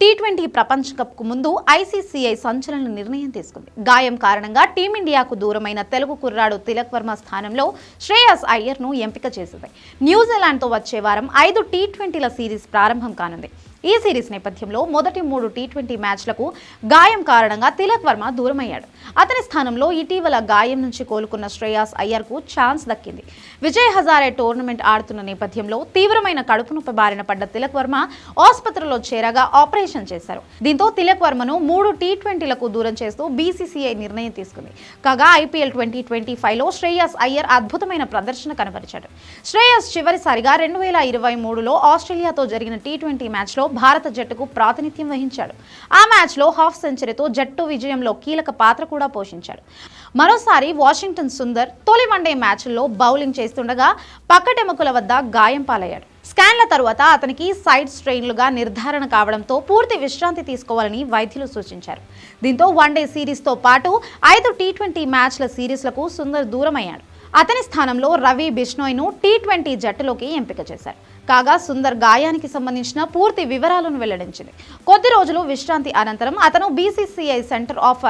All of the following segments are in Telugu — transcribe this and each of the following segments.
టీ20 ప్రపంచ కప్కు ముందు ఐసీసీఐ సంచలన నిర్ణయం తీసుకుంది. గాయం కారణంగా టీమిండియాకు దూరమైన తెలుగు కుర్రాడు తిలక్ వర్మ స్థానంలో శ్రేయస్ అయ్యర్ను ఎంపిక చేసింది. న్యూజిలాండ్తో వచ్చే వారం 5 టీ20ల సిరీస్ ప్రారంభం కానుంది. ఈ సిరీస్ నేపథ్యంలో మొదటి 3 టీ20 మ్యాచ్లకు గాయం కారణంగా తిలక్ వర్మ దూరమయ్యాడు. అతని స్థానంలో ఇటీవల గాయం నుంచి కోలుకున్న శ్రేయస్ అయ్యర్కు ఛాన్స్ దక్కింది. విజయ్ హజారే టోర్నమెంట్ ఆడుతున్న నేపథ్యంలో తీవ్రమైన కడుపు నొప్పి బారిన పడ్డ తిలక్ వర్మ ఆసుపత్రిలో చేరగా ఆపరేషన్ చేశారు. దీంతో తిలక్ వర్మను 3 టీ20లకు దూరం చేస్తూ బీసీసీఐ నిర్ణయం తీసుకుంది. కాగా ఐపీఎల్ 2025లో శ్రేయస్ అయ్యర్ అద్భుతమైన ప్రదర్శన కనబరిచాడు. శ్రేయస్ చివరిసారిగా 2023లో ఆస్ట్రేలియాతో జరిగిన టీ20 మ్యాచ్లో భారత జట్టుకు ప్రాతినిధ్యం వహించాడు. ఆ మ్యాచ్లో హాఫ్ సెంచరీతో జట్టు విజయంలో కీలక పాత్ర కూడా పోషించాడు. మరోసారి వాషింగ్టన్ సుందర్ తొలి వన్డే మ్యాచ్ల్లో బౌలింగ్ చేస్తుండగా పక్కటెముకల వద్ద గాయం పాలయ్యాడు. స్కాన్ల తరువాత అతనికి సైడ్ స్ట్రెయిన్లుగా నిర్ధారణ కావడంతో పూర్తి విశ్రాంతి తీసుకోవాలని వైద్యులు సూచించారు. దీంతో వన్డే సిరీస్తో పాటు 5 టీ20 మ్యాచ్ల సిరీస్లకు సుందర్ దూరమయ్యాడు. అతని స్థానంలో రవి బిష్నోయ్ను టీ20 జట్టులోకి ఎంపిక చేశారు. కాగా సుందర్ గాయానికి సంబంధించిన పూర్తి వివరాలను వెల్లడించింది. కొద్ది రోజులు విశ్రాంతి అనంతరం అతను బీసీసీఐ సెంటర్ ఆఫ్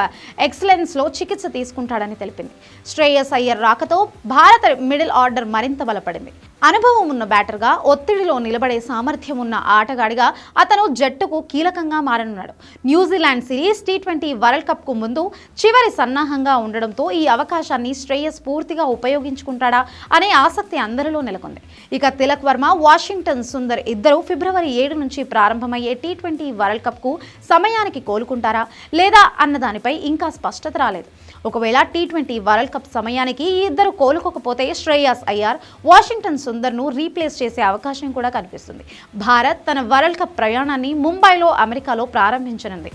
ఎక్సలెన్స్లో చికిత్స తీసుకుంటాడని తెలిపింది. శ్రేయస్ అయ్యర్ రాకతో భారత మిడిల్ ఆర్డర్ మరింత బలపడింది. అనుభవం ఉన్న బ్యాటర్గా, ఒత్తిడిలో నిలబడే సామర్థ్యం ఉన్న ఆటగాడిగా అతను జట్టుకు కీలకంగా మారనున్నాడు. న్యూజిలాండ్ సిరీస్ టీ20 వరల్డ్ కప్కు ముందు చివరి సన్నాహంగా ఉండడంతో ఈ అవకాశాన్ని శ్రేయస్ పూర్తిగా ఉపయోగించుకుంటాడా అనే ఆసక్తి అందరిలో నెలకొంది. ఇక తిలక్ వర్మ, వాషింగ్టన్ సుందర్ ఇద్దరు ఫిబ్రవరి 7 నుంచి ప్రారంభమయ్యే టీ20 వరల్డ్ కప్కు సమయానికి కోలుకుంటారా లేదా అన్న దానిపై ఇంకా స్పష్టత రాలేదు. ఒకవేళ టీ20 వరల్డ్ కప్ సమయానికి ఈ ఇద్దరు కోలుకోకపోతే శ్రేయస్ అయ్యర్, వాషింగ్టన్ సుందర్ను రీప్లేస్ చేసే అవకాశం కూడా కనిపిస్తుంది. భారత్ తన వరల్డ్ కప్ ప్రయాణాన్ని ముంబైలో, అమెరికాలో ప్రారంభించనుంది.